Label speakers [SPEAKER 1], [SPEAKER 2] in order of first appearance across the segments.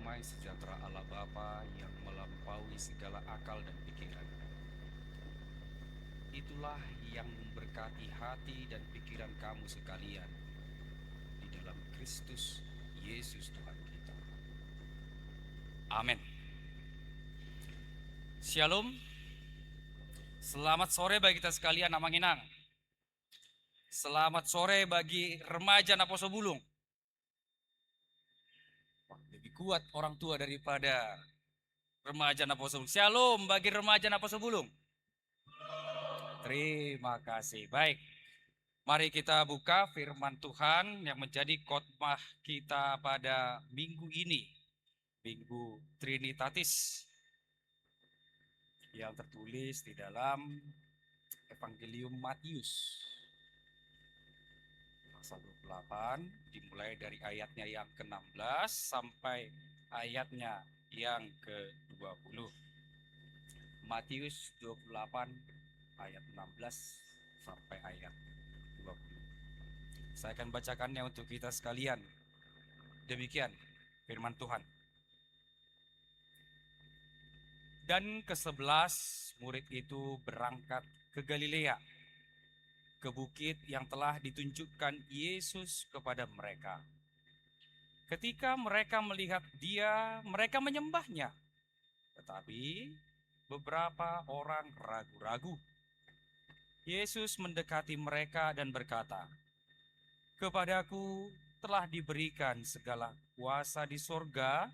[SPEAKER 1] damai sejahtera Allah Bapa yang melampaui segala akal dan pikiran. Itulah yang memberkati hati dan pikiran kamu sekalian di dalam Kristus Yesus Tuhan kita. Amin. Shalom. Selamat sore bagi kita sekalian Amanginang. Selamat sore bagi remaja Naposo Bulung. Lebih kuat orang tua daripada remaja Naposo Bulung. Shalom bagi remaja Naposo Bulung. Terima kasih. Baik. Mari kita buka firman Tuhan yang menjadi khotbah kita pada minggu ini. Minggu Trinitatis. Yang tertulis di dalam Evangelium Matius. Pasal 28 dimulai dari ayatnya yang ke-16 sampai ayatnya yang ke-20. Matius 28 ayat 16 sampai ayat 20. Saya akan bacakannya untuk kita sekalian. Demikian firman Tuhan. Dan ke-11 murid itu berangkat ke Galilea, ke bukit yang telah ditunjukkan Yesus kepada mereka. Ketika mereka melihat Dia, mereka menyembahnya. Tetapi beberapa orang ragu-ragu. Yesus mendekati mereka dan berkata, "Kepadaku telah diberikan segala kuasa di sorga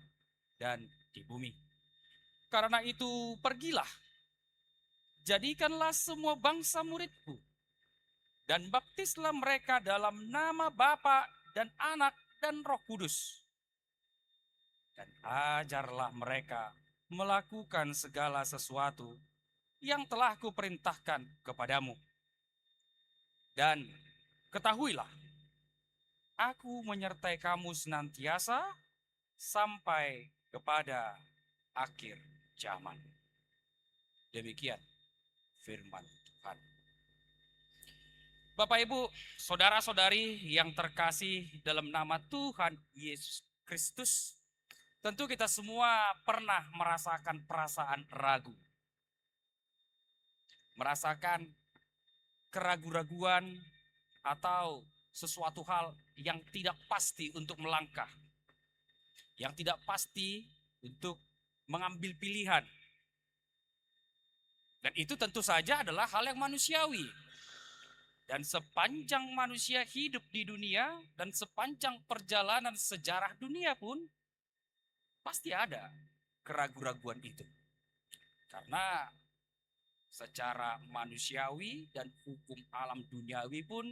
[SPEAKER 1] dan di bumi. Karena itu pergilah, jadikanlah semua bangsa muridku, dan baptislah mereka dalam nama Bapa dan Anak dan Roh Kudus. Dan ajarlah mereka melakukan segala sesuatu yang telah kuperintahkan kepadamu. Dan ketahuilah, aku menyertai kamu senantiasa sampai kepada akhir zaman." Demikian firman Tuhan. Bapak Ibu, saudara-saudari yang terkasih dalam nama Tuhan Yesus Kristus, tentu kita semua pernah merasakan perasaan ragu. Merasakan keraguan-raguan atau sesuatu hal yang tidak pasti untuk melangkah. Yang tidak pasti untuk mengambil pilihan. Dan itu tentu saja adalah hal yang manusiawi. Dan sepanjang manusia hidup di dunia dan sepanjang perjalanan sejarah dunia pun pasti ada keraguan-raguan itu. Karena secara manusiawi dan hukum alam duniawi pun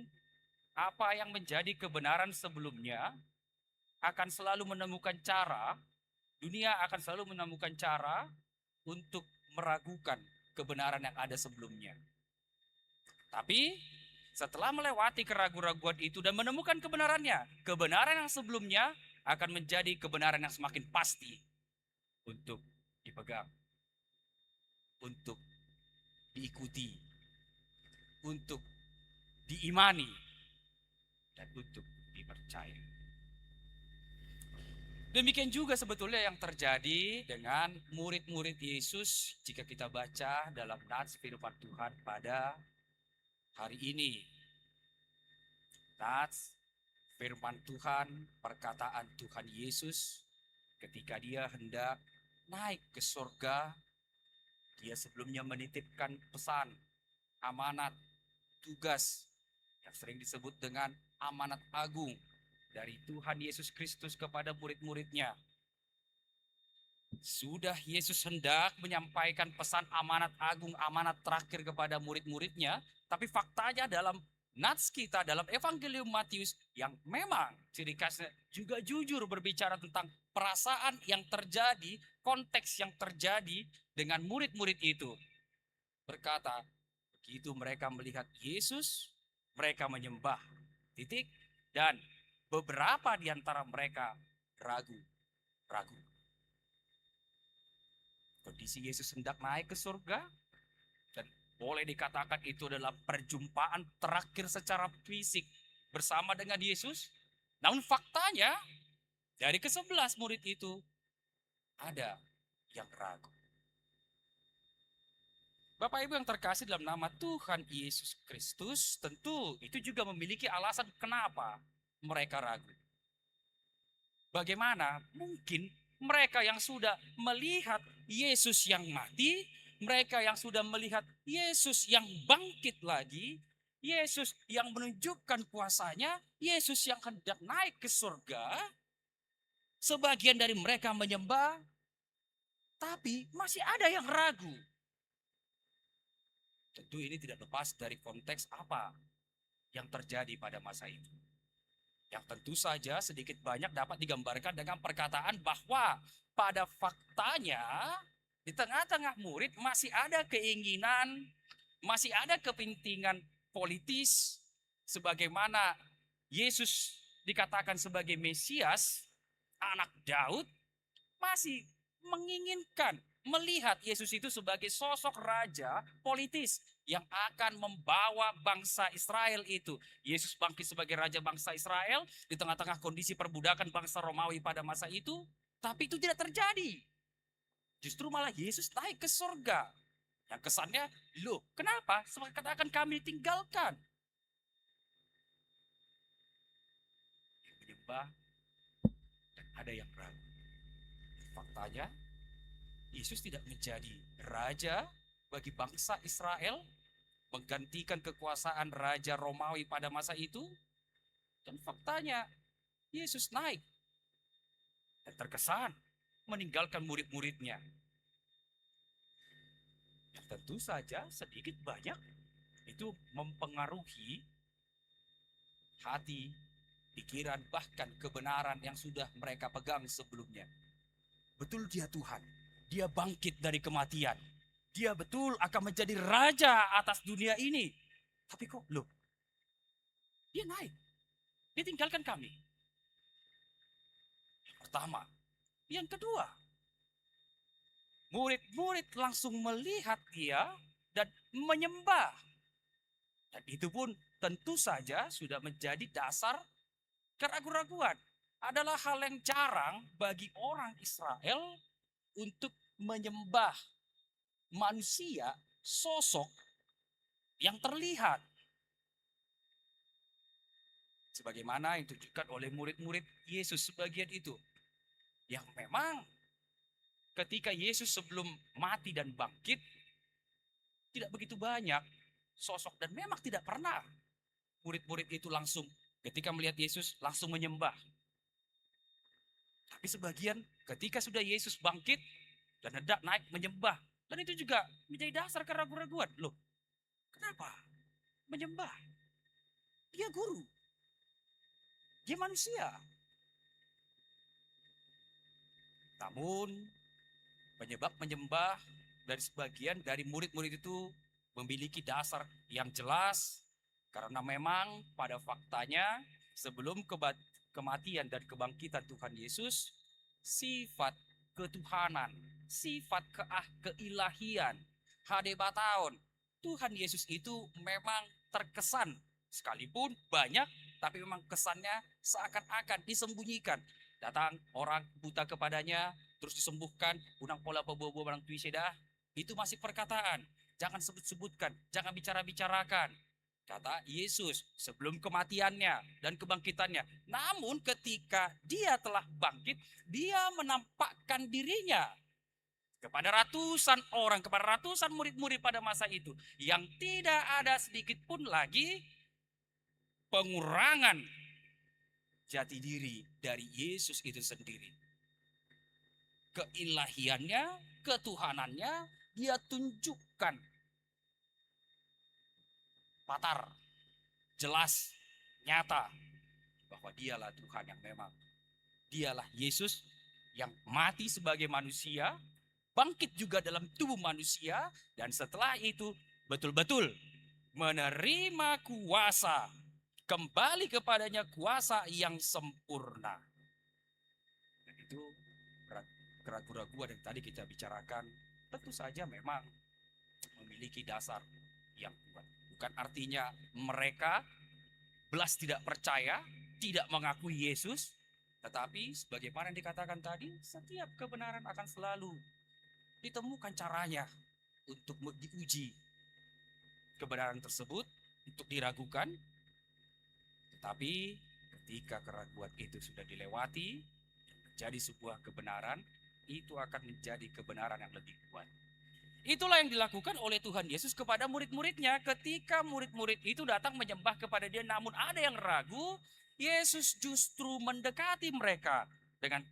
[SPEAKER 1] apa yang menjadi kebenaran sebelumnya akan selalu menemukan cara, dunia akan selalu menemukan cara untuk meragukan kebenaran yang ada sebelumnya. Tapi setelah melewati keraguan-raguan itu dan menemukan kebenarannya, kebenaran yang sebelumnya akan menjadi kebenaran yang semakin pasti untuk dipegang, untuk diikuti, untuk diimani, dan untuk dipercaya. Demikian juga sebetulnya yang terjadi dengan murid-murid Yesus jika kita baca dalam nats firman Tuhan pada hari ini. Nats firman Tuhan, perkataan Tuhan Yesus ketika dia hendak naik ke surga, dia sebelumnya menitipkan pesan, amanat, tugas yang sering disebut dengan amanat agung dari Tuhan Yesus Kristus kepada murid-muridnya. Sudah Yesus hendak menyampaikan pesan amanat agung, amanat terakhir kepada murid-muridnya, tapi faktanya dalam nats kita, dalam Evangelium Matius yang memang ciri khasnya juga jujur berbicara tentang perasaan yang terjadi, konteks yang terjadi dengan murid-murid itu. Berkata, begitu mereka melihat Yesus, mereka menyembah, titik, dan beberapa di antara mereka ragu. Kondisi Yesus hendak naik ke surga, dan boleh dikatakan itu adalah perjumpaan terakhir secara fisik bersama dengan Yesus. Namun faktanya dari ke-11 murid itu ada yang ragu. Bapak Ibu yang terkasih dalam nama Tuhan Yesus Kristus, tentu itu juga memiliki alasan kenapa mereka ragu. Bagaimana mungkin mereka yang sudah melihat Yesus yang mati, mereka yang sudah melihat Yesus yang bangkit lagi, Yesus yang menunjukkan kuasanya, Yesus yang hendak naik ke surga, sebagian dari mereka menyembah, tapi masih ada yang ragu. Tentu ini tidak lepas dari konteks apa yang terjadi pada masa itu. Yang tentu saja sedikit banyak dapat digambarkan dengan perkataan bahwa pada faktanya di tengah-tengah murid masih ada keinginan, masih ada kepentingan politis, sebagaimana Yesus dikatakan sebagai Mesias, anak Daud, masih menginginkan melihat Yesus itu sebagai sosok raja politis yang akan membawa bangsa Israel itu. Yesus bangkit sebagai raja bangsa Israel di tengah-tengah kondisi perbudakan bangsa Romawi pada masa itu, tapi itu tidak terjadi. Justru malah Yesus naik ke surga. Yang kesannya, loh kenapa? Seakan-akan kami tinggalkan. Yang menyembah dan ada yang ragu. Faktanya, Yesus tidak menjadi raja bagi bangsa Israel, menggantikan kekuasaan raja Romawi pada masa itu. Dan faktanya, Yesus naik dan terkesan meninggalkan murid-muridnya. Yang tentu saja sedikit banyak itu mempengaruhi hati, pikiran, bahkan kebenaran yang sudah mereka pegang sebelumnya. Betul dia Tuhan, dia bangkit dari kematian. Dia betul akan menjadi raja atas dunia ini. Tapi kok loh, dia naik, dia tinggalkan kami. Yang pertama. Yang kedua, murid-murid langsung melihat dia dan menyembah. Dan itu pun tentu saja sudah menjadi dasar keraguan-raguan. Adalah hal yang jarang bagi orang Israel untuk menyembah manusia, sosok yang terlihat. Sebagaimana yang ditunjukkan oleh murid-murid Yesus sebagian itu. Yang memang ketika Yesus sebelum mati dan bangkit, tidak begitu banyak sosok. Dan memang tidak pernah murid-murid itu langsung ketika melihat Yesus langsung menyembah. Tapi sebagian ketika sudah Yesus bangkit dan hendak naik menyembah. Dan itu juga menjadi dasar keraguan-raguan. Loh, kenapa menyembah? Dia guru. Dia manusia. Namun penyebab menyembah dari sebagian dari murid-murid itu memiliki dasar yang jelas. Karena memang pada faktanya sebelum kematian dan kebangkitan Tuhan Yesus, sifat ketuhanan, sifat keilahian, hadebataon, Tuhan Yesus itu memang terkesan, sekalipun banyak, tapi memang kesannya seakan-akan disembunyikan. Datang orang buta kepadanya, terus disembuhkan, unang pola pebobo barang tuiseda, itu masih perkataan. Jangan sebut-sebutkan, jangan bicara-bicarakan. Kata Yesus sebelum kematiannya dan kebangkitannya. Namun ketika dia telah bangkit, dia menampakkan dirinya kepada ratusan orang, kepada ratusan murid-murid pada masa itu. Yang tidak ada sedikit pun lagi pengurangan jati diri dari Yesus itu sendiri. Keilahiannya, ketuhanannya, dia tunjukkan patar, jelas, nyata bahwa dialah Tuhan yang memang, dialah Yesus yang mati sebagai manusia, bangkit juga dalam tubuh manusia, dan setelah itu betul-betul menerima kuasa, kembali kepadanya kuasa yang sempurna. Dan itu keraguan-keraguan yang tadi kita bicarakan tentu saja memang memiliki dasar yang kuat. Bukan artinya mereka belas tidak percaya, tidak mengakui Yesus, Tetapi sebagaimana yang dikatakan tadi, setiap kebenaran akan selalu ditemukan caranya untuk diuji. Kebenaran tersebut untuk diragukan, tetapi ketika keraguan itu sudah dilewati, jadi sebuah kebenaran, itu akan menjadi kebenaran yang lebih kuat. Itulah yang dilakukan oleh Tuhan Yesus kepada murid-muridnya. Ketika murid-murid itu datang menyembah kepada dia, namun ada yang ragu, Yesus justru mendekati mereka. Dengan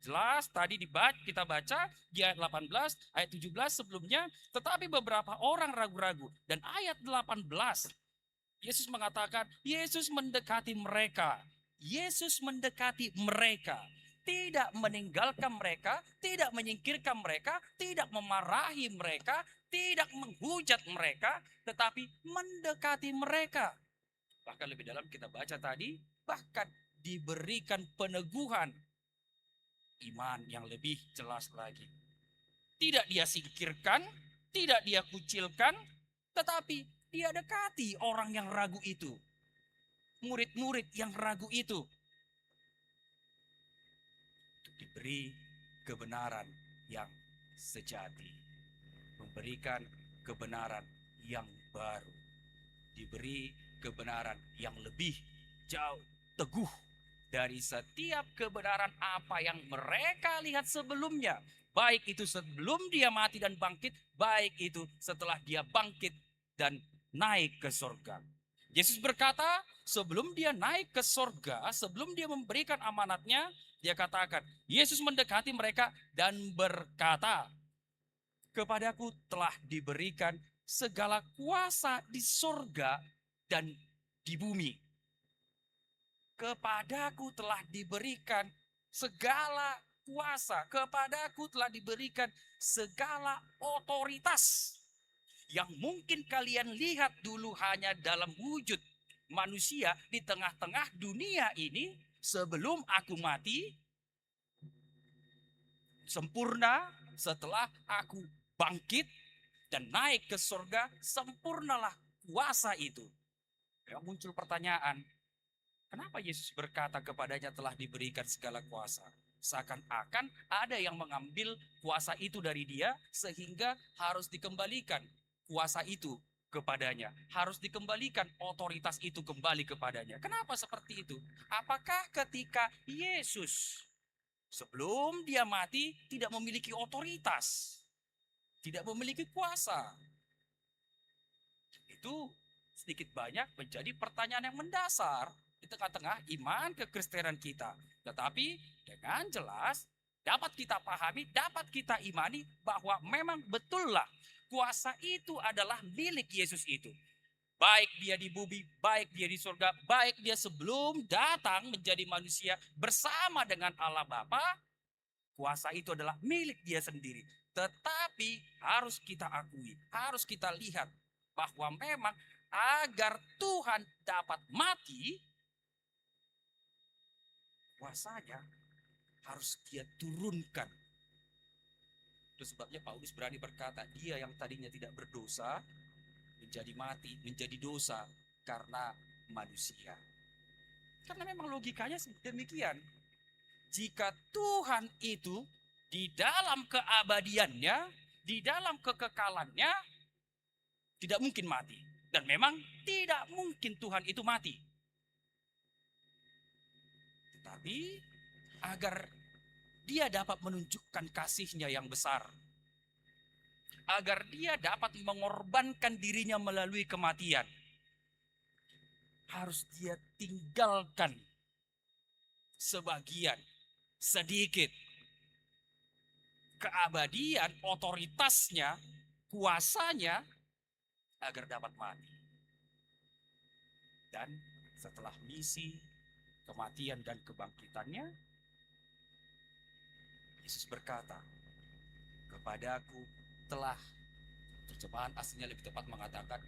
[SPEAKER 1] jelas tadi kita baca di ayat 18, ayat 17 sebelumnya, tetapi beberapa orang ragu-ragu. Dan ayat 18, Yesus mengatakan, Yesus mendekati mereka. Yesus mendekati mereka. Tidak meninggalkan mereka, tidak menyingkirkan mereka, tidak memarahi mereka, tidak menghujat mereka, tetapi mendekati mereka. Bahkan lebih dalam kita baca tadi, bahkan diberikan peneguhan iman yang lebih jelas lagi. Tidak dia singkirkan, tidak dia kucilkan, tetapi dia dekati orang yang ragu itu. Murid-murid yang ragu itu. Diberi kebenaran yang sejati, memberikan kebenaran yang baru, diberi kebenaran yang lebih jauh teguh dari setiap kebenaran apa yang mereka lihat sebelumnya, baik itu sebelum dia mati dan bangkit, baik itu setelah dia bangkit dan naik ke surga. Yesus berkata, sebelum dia naik ke surga, sebelum dia memberikan amanatnya, dia katakan, Yesus mendekati mereka dan berkata, kepadaku telah diberikan segala kuasa di surga dan di bumi. Kepadaku telah diberikan segala kuasa, kepadaku telah diberikan segala otoritas. Yang mungkin kalian lihat dulu hanya dalam wujud manusia di tengah-tengah dunia ini, sebelum aku mati, sempurna setelah aku bangkit dan naik ke surga, sempurnalah kuasa itu. Yang muncul pertanyaan, kenapa Yesus berkata kepadanya telah diberikan segala kuasa? Seakan-akan ada yang mengambil kuasa itu dari dia sehingga harus dikembalikan kuasa itu kepadanya. Harus dikembalikan otoritas itu kembali kepadanya. Kenapa seperti itu? Apakah ketika Yesus sebelum dia mati tidak memiliki otoritas, tidak memiliki kuasa? Itu sedikit banyak menjadi pertanyaan yang mendasar di tengah-tengah iman kekristenan kita. Tetapi dengan jelas dapat kita pahami, dapat kita imani bahwa memang betullah kuasa itu adalah milik Yesus itu. Baik dia di bumi, baik dia di surga, baik dia sebelum datang menjadi manusia bersama dengan Allah Bapa, kuasa itu adalah milik dia sendiri. Tetapi harus kita akui, harus kita lihat bahwa memang agar Tuhan dapat mati, kuasanya harus dia turunkan. Itu sebabnya Paulus berani berkata, dia yang tadinya tidak berdosa menjadi mati, menjadi dosa karena manusia. Karena memang logikanya demikian. Jika Tuhan itu di dalam keabadiannya, di dalam kekekalannya, tidak mungkin mati. Dan memang tidak mungkin Tuhan itu mati. Tetapi agar dia dapat menunjukkan kasihnya yang besar, agar dia dapat mengorbankan dirinya melalui kematian, harus dia tinggalkan sebagian, sedikit keabadian, otoritasnya, kuasanya, agar dapat mati. Dan setelah misi kematian dan kebangkitannya, Yesus berkata, kepadaku telah, terjemahan aslinya lebih tepat mengatakan,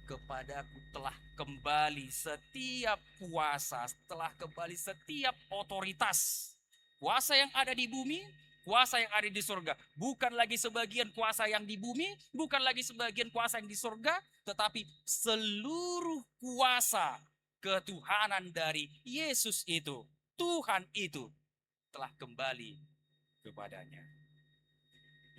[SPEAKER 1] kepadaku telah kembali setiap kuasa, telah kembali setiap otoritas. Kuasa yang ada di bumi, kuasa yang ada di surga. Bukan lagi sebagian kuasa yang di bumi, bukan lagi sebagian kuasa yang di surga, tetapi seluruh kuasa ketuhanan dari Yesus itu, Tuhan itu, telah kembali kepadanya.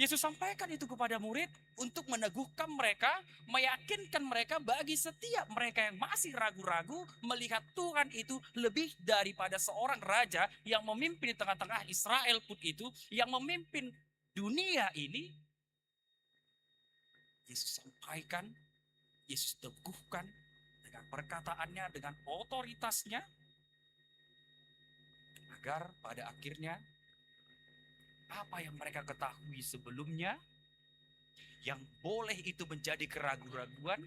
[SPEAKER 1] Yesus sampaikan itu kepada murid untuk meneguhkan mereka, meyakinkan mereka bagi setiap mereka yang masih ragu-ragu melihat Tuhan itu lebih daripada seorang raja yang memimpin di tengah-tengah Israel pun itu, yang memimpin dunia ini. Yesus sampaikan, Yesus teguhkan dengan perkataannya, dengan otoritasnya, agar pada akhirnya apa yang mereka ketahui sebelumnya yang boleh itu menjadi keraguan-raguan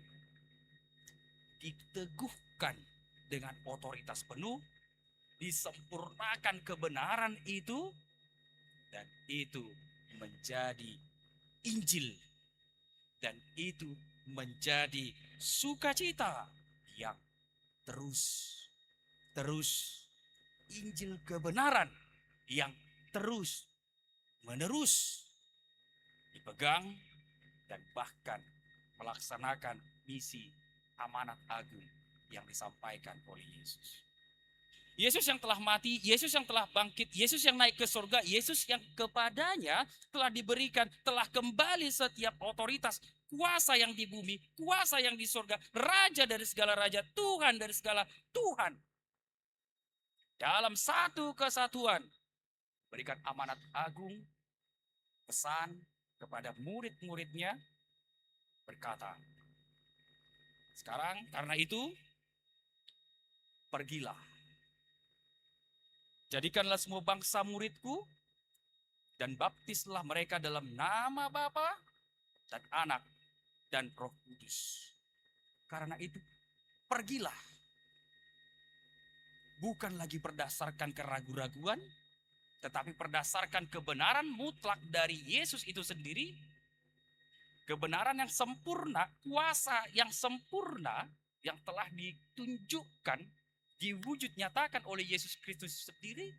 [SPEAKER 1] diteguhkan dengan otoritas penuh, disempurnakan kebenaran itu, dan itu menjadi Injil, dan itu menjadi sukacita yang terus Injil kebenaran yang terus menerus dipegang dan bahkan melaksanakan misi amanat agung yang disampaikan oleh Yesus. Yesus yang telah mati, Yesus yang telah bangkit, Yesus yang naik ke surga, Yesus yang kepadanya telah diberikan, telah kembali setiap otoritas, kuasa yang di bumi, kuasa yang di surga, raja dari segala raja, Tuhan dari segala Tuhan. Dalam satu kesatuan, berikan amanat agung, pesan kepada murid-muridnya, berkata, sekarang karena itu, pergilah. Jadikanlah semua bangsa muridku, dan baptislah mereka dalam nama Bapa dan Anak dan Roh Kudus. Karena itu, pergilah. Bukan lagi berdasarkan keraguan-raguan, tetapi berdasarkan kebenaran mutlak dari Yesus itu sendiri, kebenaran yang sempurna, kuasa yang sempurna yang telah ditunjukkan, diwujud nyatakan oleh Yesus Kristus sendiri.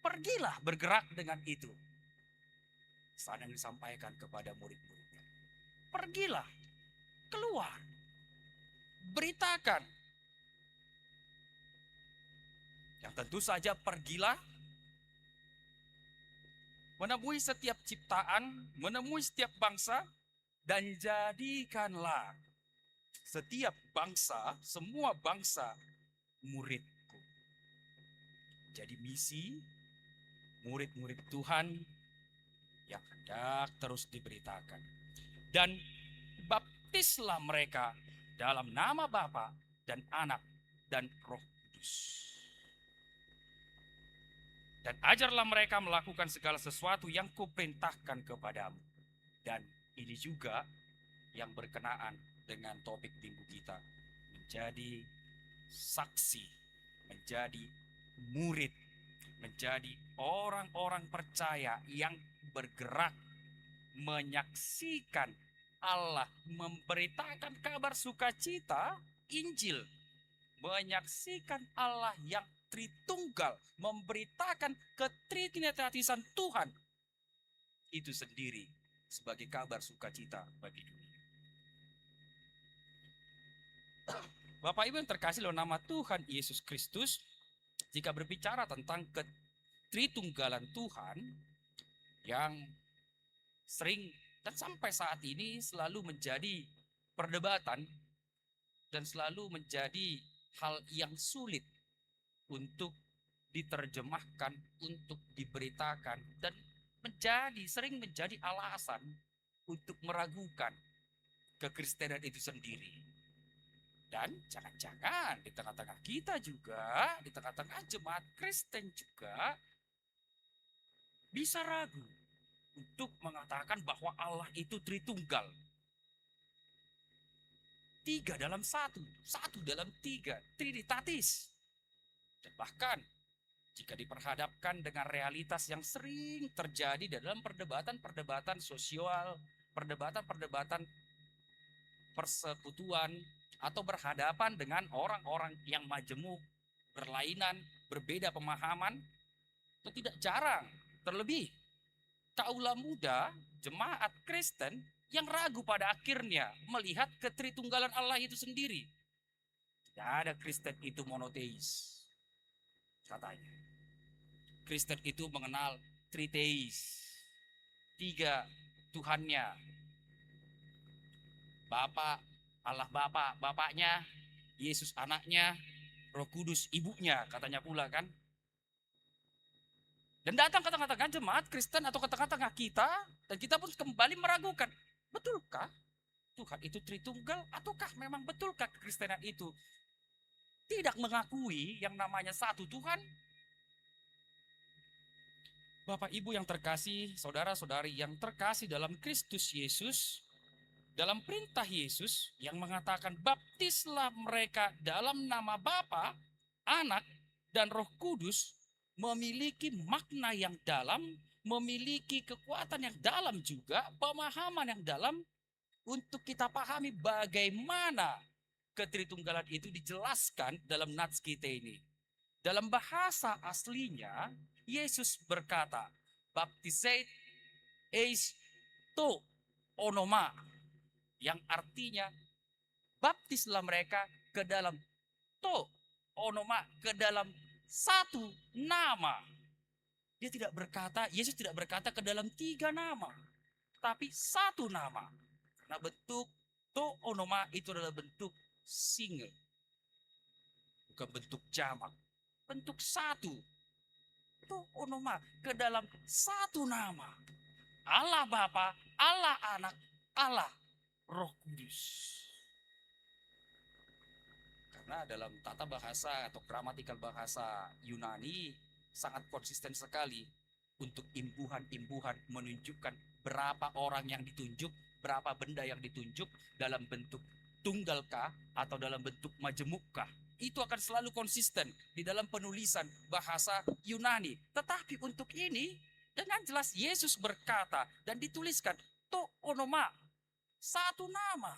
[SPEAKER 1] Pergilah bergerak dengan itu. Pesan yang disampaikan kepada murid-muridnya. Pergilah, keluar, beritakan. Yang tentu saja pergilah, menemui setiap ciptaan, menemui setiap bangsa, dan jadikanlah setiap bangsa, semua bangsa muridku. Jadi misi murid-murid Tuhan yang hendak terus diberitakan. Dan baptislah mereka dalam nama Bapa dan Anak dan Roh Kudus. Dan ajarlah mereka melakukan segala sesuatu yang kuperintahkan kepadamu. Dan ini juga yang berkenaan dengan topik minggu kita. Menjadi saksi, menjadi murid, menjadi orang-orang percaya yang bergerak menyaksikan Allah, memberitakan kabar sukacita Injil, menyaksikan Allah yang Tritunggal, memberitakan ketrinitatisan Tuhan itu sendiri sebagai kabar sukacita bagi dunia. Bapak Ibu yang terkasih dalam nama Tuhan Yesus Kristus, jika berbicara tentang ketritunggalan Tuhan yang sering dan sampai saat ini selalu menjadi perdebatan dan selalu menjadi hal yang sulit untuk diterjemahkan, untuk diberitakan, dan sering menjadi alasan untuk meragukan kekristenan itu sendiri. Dan jangan-jangan di tengah-tengah kita juga, di tengah-tengah jemaat Kristen juga bisa ragu untuk mengatakan bahwa Allah itu Tritunggal. 3 dalam 1, 1 dalam 3, Trinitatis. Dan bahkan jika diperhadapkan dengan realitas yang sering terjadi dalam perdebatan-perdebatan sosial, perdebatan-perdebatan persekutuan, atau berhadapan dengan orang-orang yang majemuk, berlainan, berbeda pemahaman, itu tidak jarang, terlebih kaula muda, jemaat Kristen yang ragu pada akhirnya melihat ketritunggalan Allah itu sendiri. Tidak ada Kristen itu monoteis, katanya. Kristen itu mengenal triteis, 3 Tuhannya. Bapa, Allah Bapa, Bapaknya, Yesus anaknya, Roh Kudus ibunya, katanya pula kan. Dan datang ke tengah-tengah jemaat Kristen atau ke tengah-tengah kita, dan kita pun kembali meragukan, betulkah Tuhan itu Tritunggal, ataukah memang betulkah kekristenan itu tidak mengakui yang namanya satu Tuhan? Bapak Ibu yang terkasih, saudara-saudari yang terkasih dalam Kristus Yesus, dalam perintah Yesus yang mengatakan baptislah mereka dalam nama Bapa, Anak, dan Roh Kudus, memiliki makna yang dalam, memiliki kekuatan yang dalam juga, pemahaman yang dalam untuk kita pahami bagaimana ketritunggalan itu dijelaskan dalam nats kita ini. Dalam bahasa aslinya, Yesus berkata, baptisate eis to onoma, yang artinya baptislah mereka ke dalam to onoma, ke dalam satu nama. Dia tidak berkata, Yesus tidak berkata ke dalam 3 nama, tapi satu nama. Karena bentuk to onoma itu adalah bentuk single, bukan bentuk jamak, bentuk satu. To onoma, ke dalam satu nama. Allah Bapa, Allah Anak, Allah Roh Kudus. Karena dalam tata bahasa atau gramatikal bahasa Yunani sangat konsisten sekali untuk imbuhan-imbuhan menunjukkan berapa orang yang ditunjuk, berapa benda yang ditunjuk dalam bentuk tunggalkah atau dalam bentuk majemukkah. Itu akan selalu konsisten di dalam penulisan bahasa Yunani. Tetapi untuk ini dengan jelas Yesus berkata dan dituliskan to onoma, satu nama.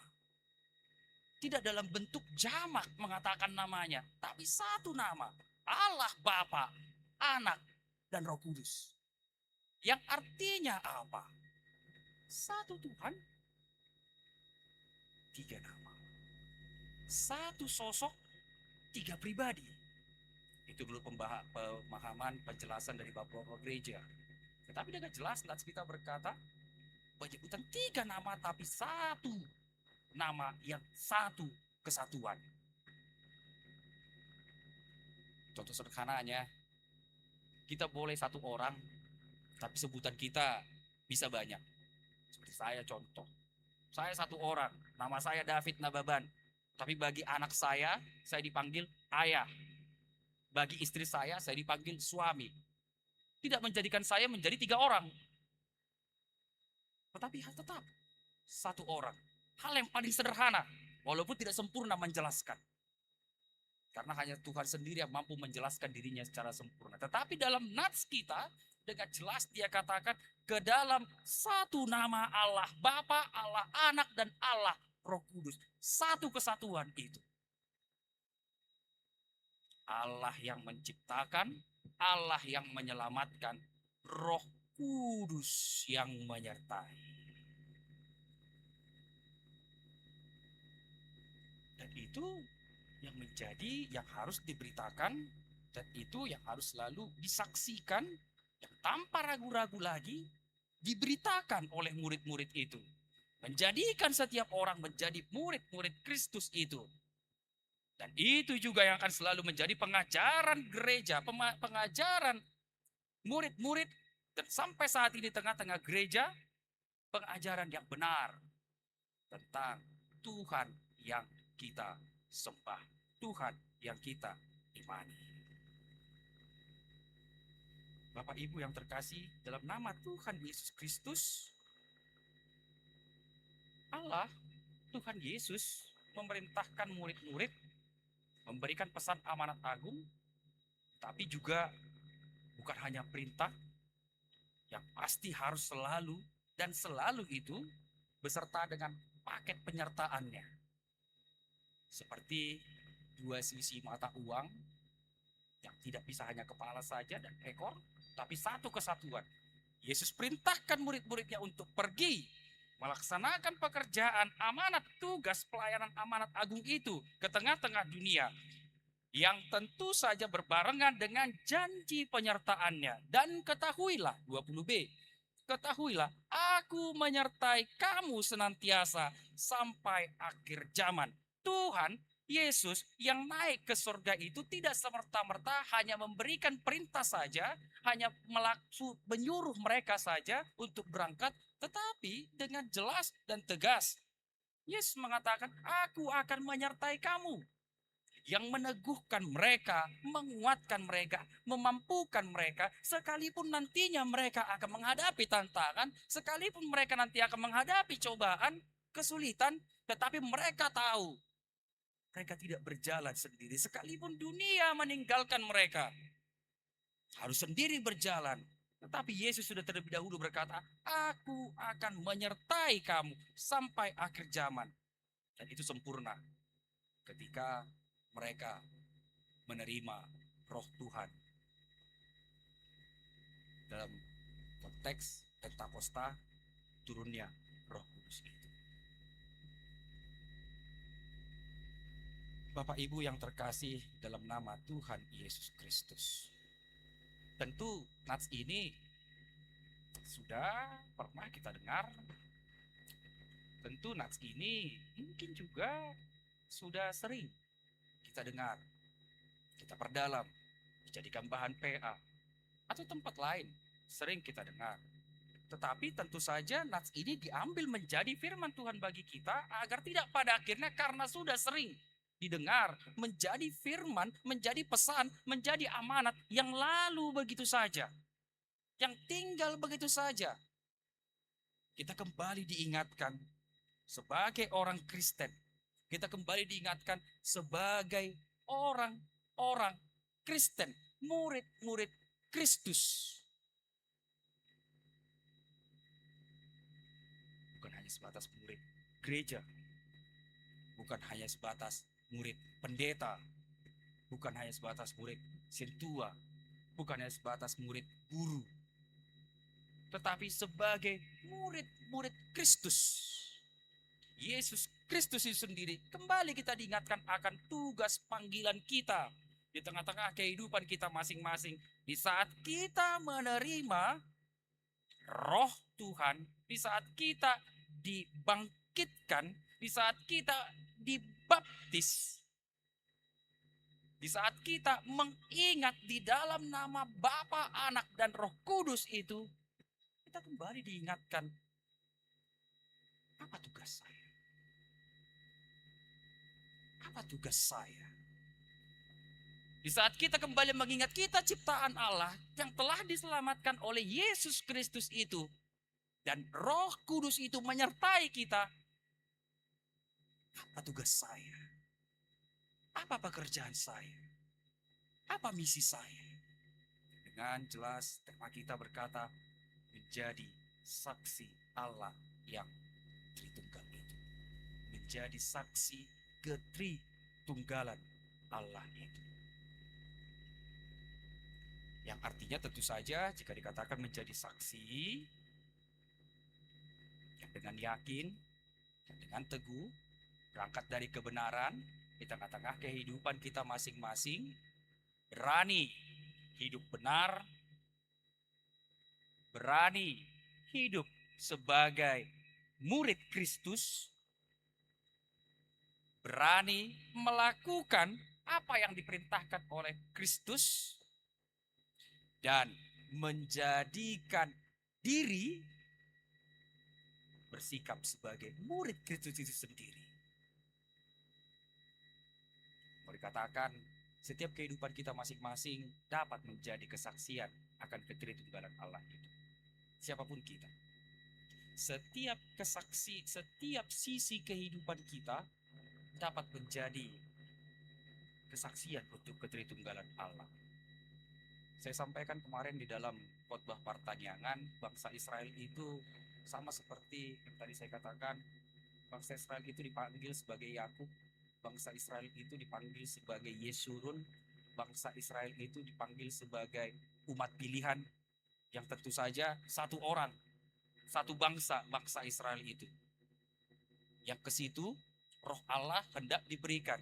[SPEAKER 1] Tidak dalam bentuk jamak mengatakan namanya, tapi satu nama. Allah Bapa, Anak, dan Roh Kudus. Yang artinya apa? Satu Tuhan, 3 nama. Satu sosok, 3 pribadi. Itu dulu pemahaman, penjelasan dari Bapak Gereja. Tetapi dengan jelas nats kita berkata, penyebutan 3 nama tapi satu nama yang satu kesatuan. Contoh sederhananya, kita boleh 1 orang, tapi sebutan kita bisa banyak. Seperti saya contoh. Saya 1 orang, nama saya David Nababan. Tapi bagi anak saya dipanggil ayah. Bagi istri saya dipanggil suami. Tidak menjadikan saya menjadi 3 orang. Tetapi tetap 1 orang. Hal yang paling sederhana, walaupun tidak sempurna menjelaskan. Karena hanya Tuhan sendiri yang mampu menjelaskan dirinya secara sempurna. Tetapi dalam nats kita, dengan jelas dia katakan, ke dalam satu nama Allah Bapa, Allah Anak, dan Allah Roh Kudus. Satu kesatuan itu. Allah yang menciptakan, Allah yang menyelamatkan, Roh Kudus yang menyertai. Dan itu yang menjadi, yang harus diberitakan, dan itu yang harus selalu disaksikan, yang tanpa ragu-ragu lagi diberitakan oleh murid-murid itu. Menjadikan setiap orang menjadi murid-murid Kristus itu. Dan itu juga yang akan selalu menjadi pengajaran gereja, pengajaran murid-murid, dan sampai saat ini tengah-tengah gereja, pengajaran yang benar tentang Tuhan yang kita sembah, Tuhan yang kita imani. Bapak Ibu yang terkasih, dalam nama Tuhan Yesus Kristus, Allah, Tuhan Yesus memerintahkan murid-murid memberikan pesan amanat agung, tapi juga bukan hanya perintah yang pasti harus selalu dan selalu itu beserta dengan paket penyertaannya. Seperti 2 sisi mata uang yang tidak bisa hanya kepala saja dan ekor, tapi satu kesatuan. Yesus perintahkan murid-muridnya untuk pergi melaksanakan pekerjaan amanat tugas pelayanan amanat agung itu ke tengah-tengah dunia. yang tentu saja berbarengan dengan janji penyertaannya. Dan ketahuilah, 20b, ketahuilah, aku menyertai kamu senantiasa sampai akhir zaman. Tuhan Yesus yang naik ke surga itu tidak semerta-merta hanya memberikan perintah saja, hanya menyuruh mereka saja untuk berangkat, tetapi dengan jelas dan tegas. Yesus mengatakan, aku akan menyertai kamu, yang meneguhkan mereka, menguatkan mereka, memampukan mereka, sekalipun nantinya mereka akan menghadapi tantangan, sekalipun mereka nanti akan menghadapi cobaan, kesulitan, tetapi mereka tahu mereka tidak berjalan sendiri, sekalipun dunia meninggalkan mereka, harus sendiri berjalan. Tetapi Yesus sudah terlebih dahulu berkata, aku akan menyertai kamu sampai akhir zaman. Dan itu sempurna ketika mereka menerima Roh Tuhan dalam konteks Pentakosta, turunnya Roh Kudus itu. Bapak Ibu yang terkasih dalam nama Tuhan Yesus Kristus, tentu nats ini sudah pernah kita dengar. Tentu nats ini mungkin juga sudah sering kita dengar, kita perdalam, dijadikan bahan PA, atau tempat lain sering kita dengar. Tetapi tentu saja nats ini diambil menjadi firman Tuhan bagi kita agar tidak pada akhirnya karena sudah sering didengar menjadi firman, menjadi pesan, menjadi amanat yang lalu begitu saja, yang tinggal begitu saja. Kita kembali diingatkan sebagai orang Kristen, kita kembali diingatkan sebagai orang-orang Kristen, murid-murid Kristus. Bukan hanya sebatas murid gereja, bukan hanya sebatas murid pendeta, bukan hanya sebatas murid sintua, bukan hanya sebatas murid guru, tetapi sebagai murid-murid Kristus. Yesus Kristus itu sendiri, kembali kita diingatkan akan tugas panggilan kita di tengah-tengah kehidupan kita masing-masing. Di saat kita menerima Roh Tuhan, di saat kita dibangkitkan, di saat kita dibaptis, di saat kita mengingat di dalam nama Bapa, Anak, dan Roh Kudus itu, kita kembali diingatkan, apa tugas saya? Apa tugas saya? Di saat kita kembali mengingat kita ciptaan Allah yang telah diselamatkan oleh Yesus Kristus itu, dan Roh Kudus itu menyertai kita, apa tugas saya? Apa pekerjaan saya? Apa misi saya? Dengan jelas tema kita berkata, menjadi saksi Allah yang Tritunggal itu. Menjadi saksi ketritunggalan Allah itu. Yang artinya tentu saja jika dikatakan menjadi saksi, yang dengan yakin, yang dengan teguh, berangkat dari kebenaran, di tengah-tengah kehidupan kita masing-masing, berani hidup benar, berani hidup sebagai murid Kristus, berani melakukan apa yang diperintahkan oleh Kristus, dan menjadikan diri bersikap sebagai murid Kristus itu sendiri. Mau dikatakan, setiap kehidupan kita masing-masing dapat menjadi kesaksian akan ketritunggalan Allah itu. Siapapun kita. Setiap setiap sisi kehidupan kita dapat menjadi kesaksian untuk ketritunggalan Allah. Saya sampaikan kemarin di dalam khotbah pertanyaan, bangsa Israel itu sama seperti yang tadi saya katakan, bangsa Israel itu dipanggil sebagai Yakub, bangsa Israel itu dipanggil sebagai Yesurun, bangsa Israel itu dipanggil sebagai umat pilihan, yang tentu saja satu orang, satu bangsa, bangsa Israel itu. Yang ke situ Roh Allah hendak diberikan.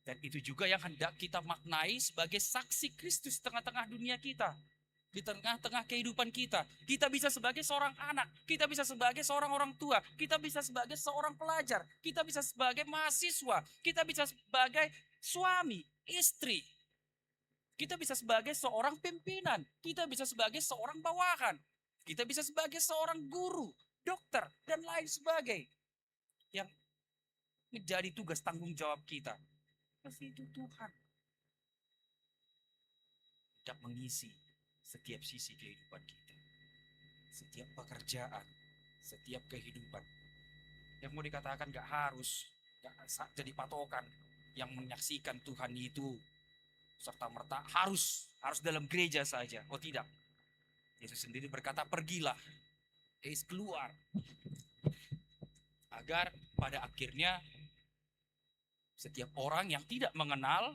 [SPEAKER 1] Dan itu juga yang hendak kita maknai sebagai saksi Kristus di tengah-tengah dunia kita. Di tengah-tengah kehidupan kita. Kita bisa sebagai seorang anak. Kita bisa sebagai seorang orang tua. Kita bisa sebagai seorang pelajar. Kita bisa sebagai mahasiswa. Kita bisa sebagai suami, istri. Kita bisa sebagai seorang pimpinan. Kita bisa sebagai seorang bawahan. Kita bisa sebagai seorang guru, dokter, dan lain sebagainya. Yang menjadi tugas tanggung jawab kita. Pasti itu Tuhan. Tidak mengisi setiap sisi kehidupan kita. Setiap pekerjaan, setiap kehidupan. Yang mau dikatakan gak harus, gak jadi patokan. Yang menyaksikan Tuhan itu serta merta harus dalam gereja saja. Oh tidak. Yesus sendiri berkata, pergilah. Keluar. Agar pada akhirnya setiap orang yang tidak mengenal,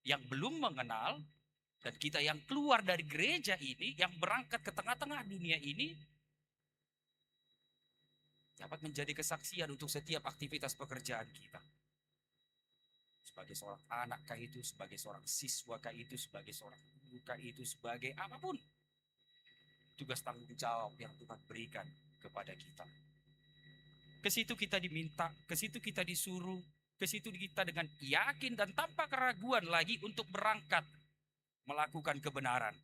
[SPEAKER 1] yang belum mengenal, dan kita yang keluar dari gereja ini, yang berangkat ke tengah-tengah dunia ini, dapat menjadi kesaksian untuk setiap aktivitas pekerjaan kita. Sebagai seorang anak kah itu, sebagai seorang siswa kah itu, sebagai seorang guru kah itu, sebagai apapun. Tugas tanggung jawab yang Tuhan berikan kepada kita. Ke situ kita diminta, ke situ kita disuruh, ke situ kita dengan yakin dan tanpa keraguan lagi untuk berangkat melakukan kebenaran.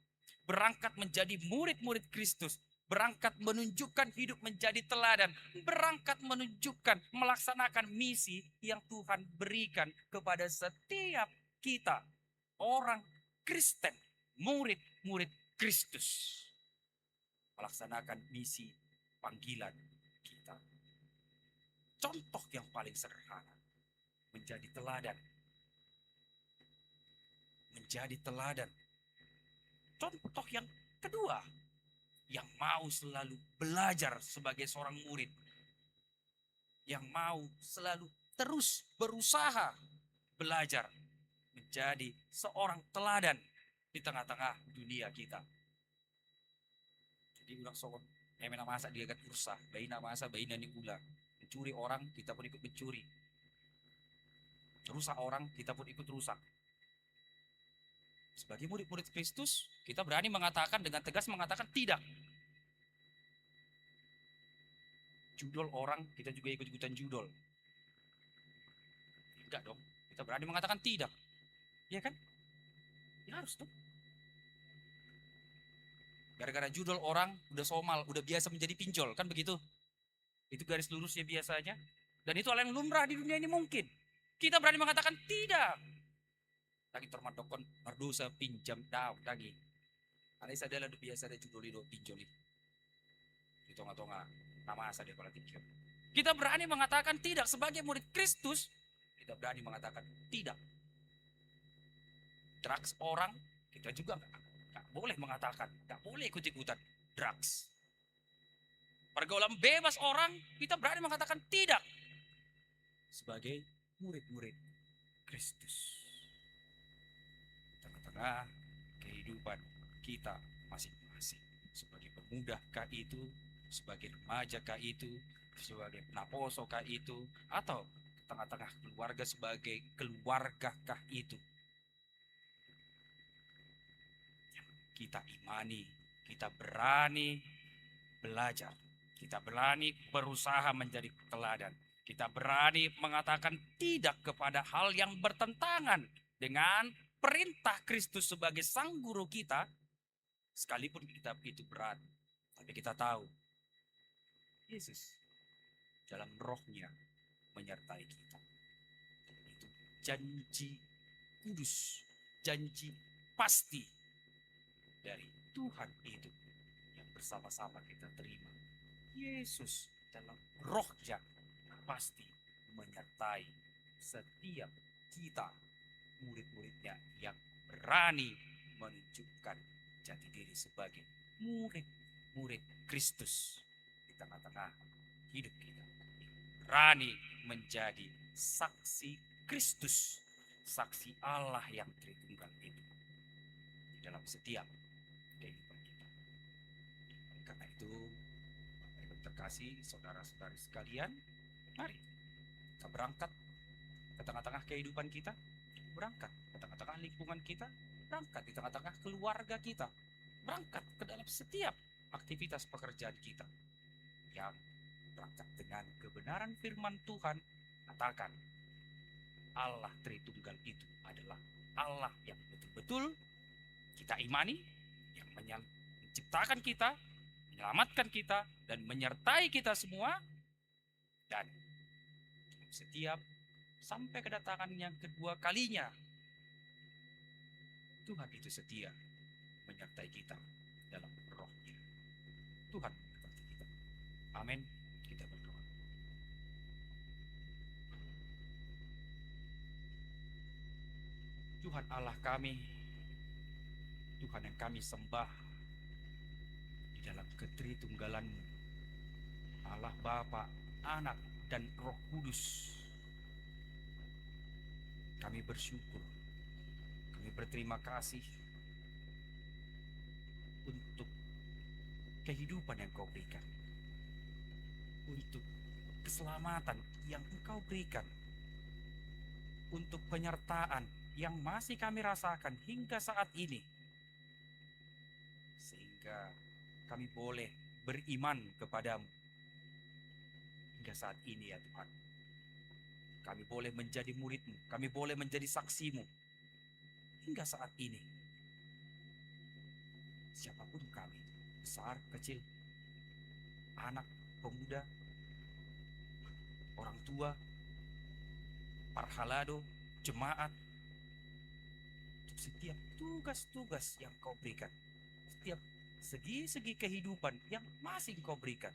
[SPEAKER 1] Berangkat menjadi murid-murid Kristus. Berangkat menunjukkan hidup menjadi teladan. Berangkat menunjukkan, melaksanakan misi yang Tuhan berikan kepada setiap kita. Orang Kristen, murid-murid Kristus. Melaksanakan misi panggilan kita. Contoh yang paling sederhana. Menjadi teladan. Menjadi teladan. Contoh yang kedua, yang mau selalu belajar sebagai seorang murid. Yang mau selalu terus berusaha belajar. Menjadi seorang teladan di tengah-tengah dunia kita. Jadi ulang soal, emena masa dia akan ursa, baina masa baina ni ulang. Mencuri orang, kita pun ikut mencuri. Rusak orang, kita pun ikut rusak. Sebagai murid-murid Kristus, kita berani mengatakan dengan tegas mengatakan tidak. Judol orang, kita juga ikut-ikutan judol. Enggak dong, kita berani mengatakan tidak. Iya kan? Ya harus tuh. Gara-gara judol orang, udah somal, udah biasa menjadi pinjol, kan begitu? Itu garis lurusnya biasanya. Dan itu hal yang lumrah di dunia ini mungkin. Kita berani mengatakan tidak. Lagi termadokon berdosa pinjam tahu lagi. Ada sadala biasa ada judul itu pinjol itu. Tonga-tonga nama asal dia kalau pinjam. Kita berani mengatakan tidak sebagai murid Kristus. Kita berani mengatakan tidak. Drugs orang kita juga nggak boleh mengatakan, nggak boleh ikut-ikutan drugs. Pergaulan bebas orang kita berani mengatakan tidak sebagai murid-murid Kristus. Tengah-tengah kehidupan kita masing-masing. Sebagai pemuda kah itu, sebagai remaja kah itu, sebagai penaposo kah itu, atau tengah-tengah keluarga sebagai keluarga kah itu. Kita imani, kita berani belajar, kita berani berusaha menjadi teladan. Kita berani mengatakan tidak kepada hal yang bertentangan dengan perintah Kristus sebagai sang guru kita, sekalipun kita itu berat, tapi kita tahu Yesus dalam rohnya menyertai kita. Itu janji kudus, janji pasti dari Tuhan itu yang bersama-sama kita terima. Yesus dalam rohnya pasti menyertai setiap kita murid-muridnya yang berani menunjukkan jati diri sebagai murid-murid Kristus di tengah-tengah hidup kita. Berani menjadi saksi Kristus, saksi Allah yang Tritunggal itu di dalam setiap kehidupan kita. Karena itu, Bapak Ibu terkasih, saudara-saudari sekalian, mari kita berangkat ke tengah-tengah kehidupan kita. berangkat ke tengah-tengah lingkungan kita, berangkat di tengah-tengah keluarga kita, berangkat ke dalam setiap aktivitas pekerjaan kita, yang berangkat dengan kebenaran firman Tuhan. Katakan, Allah Tritunggal itu adalah Allah yang betul-betul kita imani, yang menciptakan kita, menyelamatkan kita, dan menyertai kita semua. Dan setiap sampai kedatangan yang kedua kalinya, Tuhan itu setia menyertai kita dalam rohnya. Tuhan memberkati kita. Amin. Kita berdoa. Tuhan Allah kami, Tuhan yang kami sembah di dalam ketritunggalan-Mu, Allah Bapa, Anak, dan Roh Kudus. Kami bersyukur, kami berterima kasih untuk kehidupan yang Kau berikan, untuk keselamatan yang Engkau berikan, untuk penyertaan yang masih kami rasakan hingga saat ini, sehingga kami boleh beriman kepadamu hingga saat ini ya Tuhan. Kami boleh menjadi murid-Mu, kami boleh menjadi saksi-Mu hingga saat ini. Siapapun kami, besar, kecil, anak, pemuda, orang tua, para halado, jemaat, untuk setiap tugas-tugas yang Kau berikan, setiap segi-segi kehidupan yang masih Kau berikan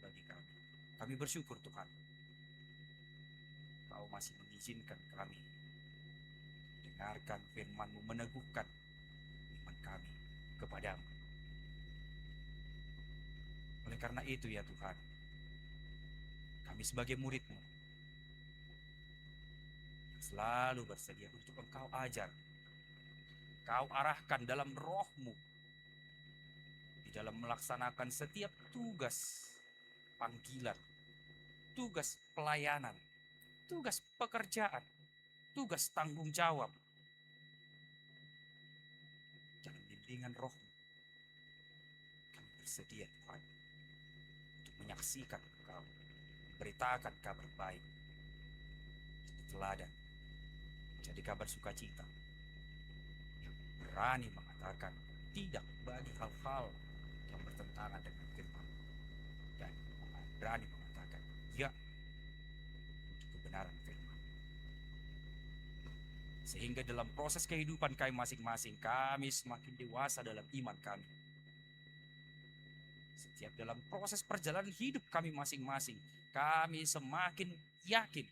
[SPEAKER 1] bagi kami. Kami bersyukur Tuhan, Kau masih mengizinkan kami dengarkan firman-Mu, meneguhkan iman kami kepadamu. Oleh karena itu ya Tuhan, kami sebagai murid-Mu selalu bersedia untuk Engkau ajar, Kau arahkan dalam roh-Mu di dalam melaksanakan setiap tugas panggilan, tugas pelayanan, tugas pekerjaan, tugas tanggung jawab. Dalam bimbingan roh-Mu, kami bersedia Tuhan untuk menyaksikan Engkau, memberitakan kabar baik, teladan, jadi kabar sukacita, yang berani mengatakan tidak bagi hal-hal yang bertentangan dengan firman, dan berani mengatakan ya untuk kebenaran firman. Sehingga dalam proses kehidupan kami masing-masing, kami semakin dewasa dalam iman kami. Setiap dalam proses perjalanan hidup kami masing-masing, kami semakin yakin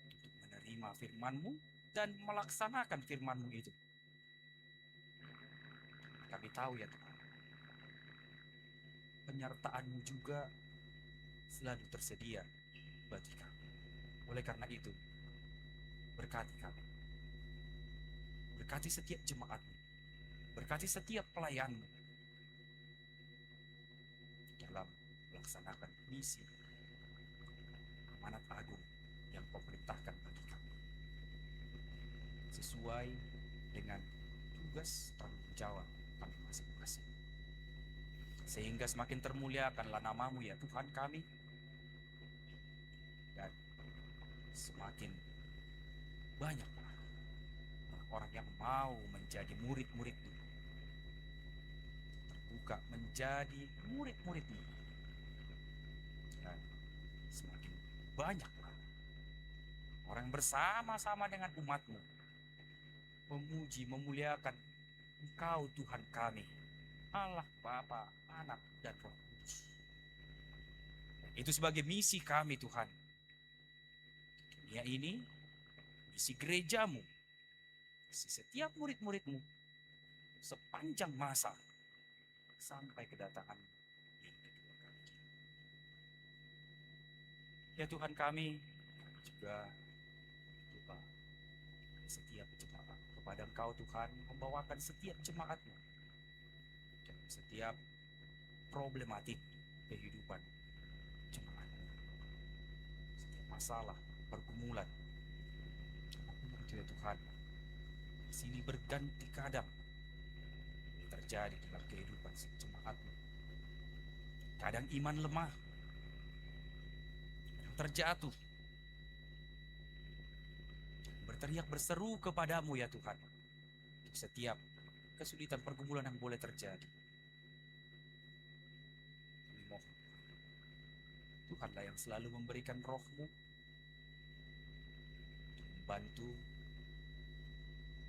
[SPEAKER 1] untuk menerima firman-Mu dan melaksanakan firman-Mu itu. Kami tahu ya Tuhan, penyertaan-Mu juga selalu tersedia bagi kami. Oleh karena itu, berkati kami, berkati setiap jemaat-Mu, berkati setiap pelayan-Mu dalam melaksanakan misi amanat agung yang Kau perintahkan bagi kami, sesuai dengan tugas tanggung jawab kami masing-masing, sehingga semakin termuliakanlah nama-Mu ya Tuhan kami, dan semakin banyak orang yang mau menjadi murid-murid-Mu, terbuka menjadi murid-murid-Mu, dan semakin banyak orang bersama-sama dengan umat-Mu memuji, memuliakan Engkau Tuhan kami, Allah Bapa, Anak, dan Roh Kudus. Itu sebagai misi kami Tuhan, dunia ini, misi gereja-Mu, misi setiap murid-murid-Mu sepanjang masa sampai kedatangan yang kedua kali. Ya Tuhan kami juga berdoa setiap jemaat kepada Engkau Tuhan, membawakan setiap jemaat-Mu dan setiap problematik kehidupan jemaat, setiap masalah, pergumulan itu ya Tuhan, sini berganti kadang terjadi dalam kehidupan jemaat-Mu. Kadang iman lemah, terjatuh, berteriak berseru kepadamu ya Tuhan. Setiap kesulitan pergumulan yang boleh terjadi, mohon Tuhanlah yang selalu memberikan roh-Mu, membantu,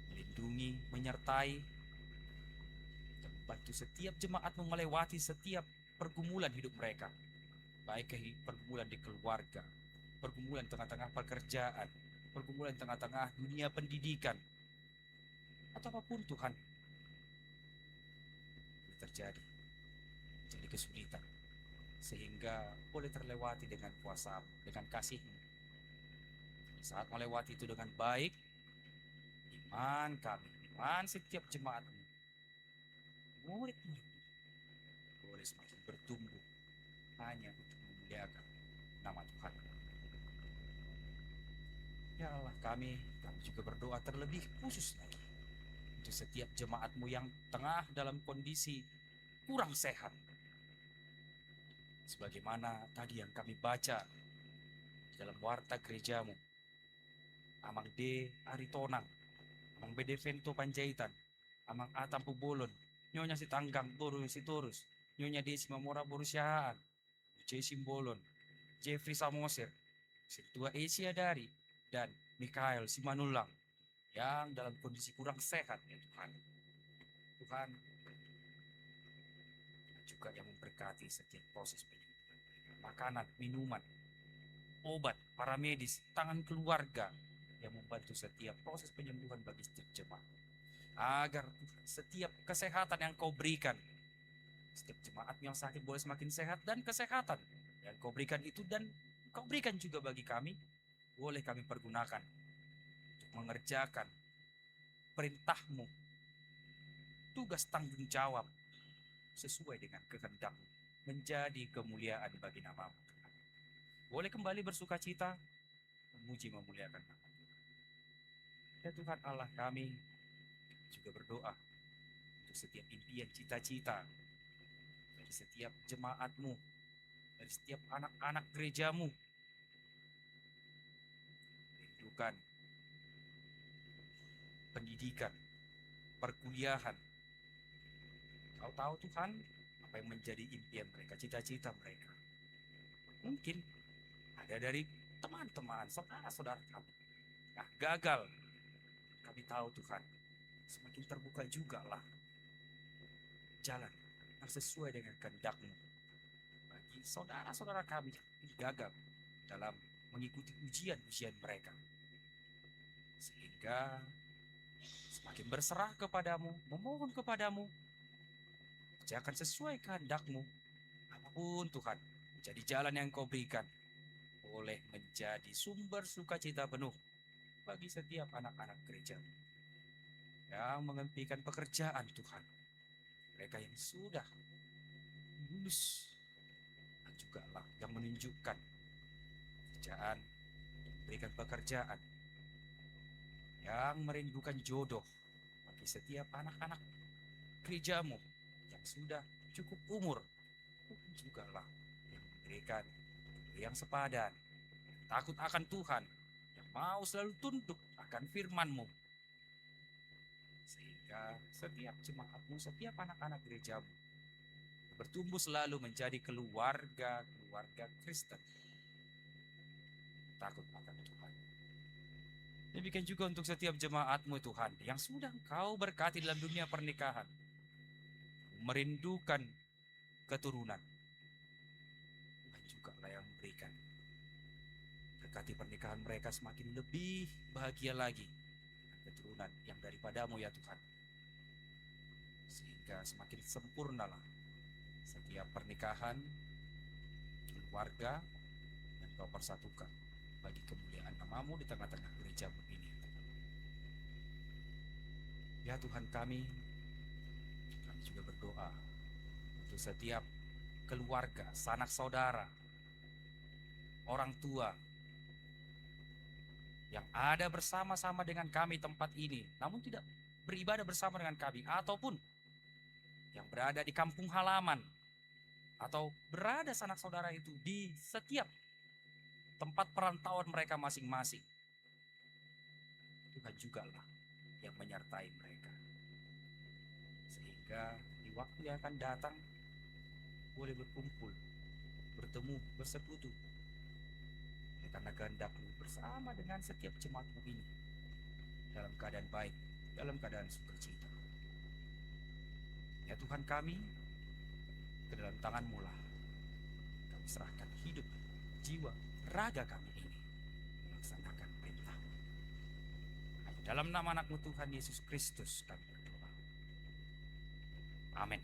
[SPEAKER 1] melindungi, menyertai, dan membantu setiap jemaat-Mu melewati setiap pergumulan hidup mereka, baik pergumulan di keluarga, pergumulan tengah-tengah pekerjaan, pergumulan tengah-tengah dunia pendidikan, atau apapun Tuhan terjadi, jadi kesulitan, sehingga boleh terlewati dengan kuasa, dengan kasih-Mu. Saat melewati itu dengan baik, iman kami, iman setiap jemaat-Mu, murid-murid boleh semakin bertumbuh hanya untuk memuliakan nama Tuhan. Ya Allah, kami juga berdoa terlebih khusus lagi untuk setiap jemaat-Mu yang tengah dalam kondisi kurang sehat. Sebagaimana tadi yang kami baca dalam warta gereja-Mu, Amang D. Aritonang, Amang BD Vento Panjaitan, Amang Atam Pubolon, Nyonya Sitanggang Boru Sitorus, Nyonya Desi Mamora Borusiaan, J. Simbolon, Jeffrey Samosir, Situa Asia Dari, dan Mikael Simanulang yang dalam kondisi kurang sehat ya Tuhan. Tuhan juga yang memberkati setiap proses penyembuhan, makanan, minuman, obat, para medis, tangan keluarga yang membantu setiap proses penyembuhan bagi setiap jemaat. Agar setiap kesehatan yang Kau berikan, setiap jemaat yang sakit boleh semakin sehat, dan kesehatan yang Kau berikan itu dan Kau berikan juga bagi kami, boleh kami pergunakan untuk mengerjakan perintah-Mu, tugas tanggung jawab sesuai dengan kehendak-Mu, menjadi kemuliaan bagi nama-Mu. Boleh kembali bersuka cita, memuji memuliakan nama Tuhan. Ya Tuhan Allah, kami juga berdoa untuk setiap impian cita-cita dari setiap jemaat-Mu, dari setiap anak-anak gereja-Mu. Rindukan pendidikan, perkuliahan. Kau tahu Tuhan apa yang menjadi impian mereka, cita-cita mereka. Mungkin ada dari teman-teman, saudara-saudara kami yang gagal. Kami tahu Tuhan, semakin terbuka juga lah jalan yang sesuai dengan kehendak-Mu bagi saudara-saudara kami yang gagal dalam mengikuti ujian-ujian mereka, sehingga semakin berserah kepadamu, memohon kepadamu, kerjakan sesuai kehendak-Mu. Apapun Tuhan menjadi jalan yang Kau berikan, boleh menjadi sumber sukacita penuh bagi setiap anak-anak gereja yang menghentikan pekerjaan Tuhan, mereka yang sudah lulus, dan juga lah yang menunjukkan pekerjaan, berikan pekerjaan, yang merindukan jodoh bagi setiap anak-anak gereja-Mu yang sudah cukup umur, juga lah yang memberikan yang sepadan, takut akan Tuhan, yang mau selalu tunduk akan firman-Mu, sehingga setiap jemaat-Mu, setiap anak-anak gereja-Mu bertumbuh selalu menjadi keluarga Kristen, takut akan Tuhan. Demikian juga untuk setiap jemaat-Mu Tuhan yang sudah Engkau berkati dalam dunia pernikahan, merindukan keturunan. Tuhan juga lah yang memberikan, berkati pernikahan mereka semakin lebih bahagia lagi, keturunan yang daripada-Mu ya Tuhan, sehingga semakin sempurnalah setiap pernikahan, keluarga yang Kau persatukan bagi kemuliaan nama-Mu di tengah-tengah gereja-Mu ini. Ya Tuhan, kami juga berdoa untuk setiap keluarga, sanak saudara, orang tua yang ada bersama-sama dengan kami tempat ini, namun tidak beribadah bersama dengan kami, ataupun yang berada di kampung halaman, atau berada sanak saudara itu di setiap tempat perantauan mereka masing-masing. Tuhan juga lah yang menyertai mereka. Sehingga di waktu yang akan datang boleh berkumpul, bertemu, bersekutu. Karena kehendak-Mu bersama dengan setiap jemaat-Mu ini dalam keadaan baik, dalam keadaan sukacita. Ya Tuhan kami, ke dalam tangan-Mu lah kami serahkan hidup, jiwa, raga kami ini melaksanakan perintah. Dalam nama anak-Mu Tuhan Yesus Kristus kami berdoa. Amin.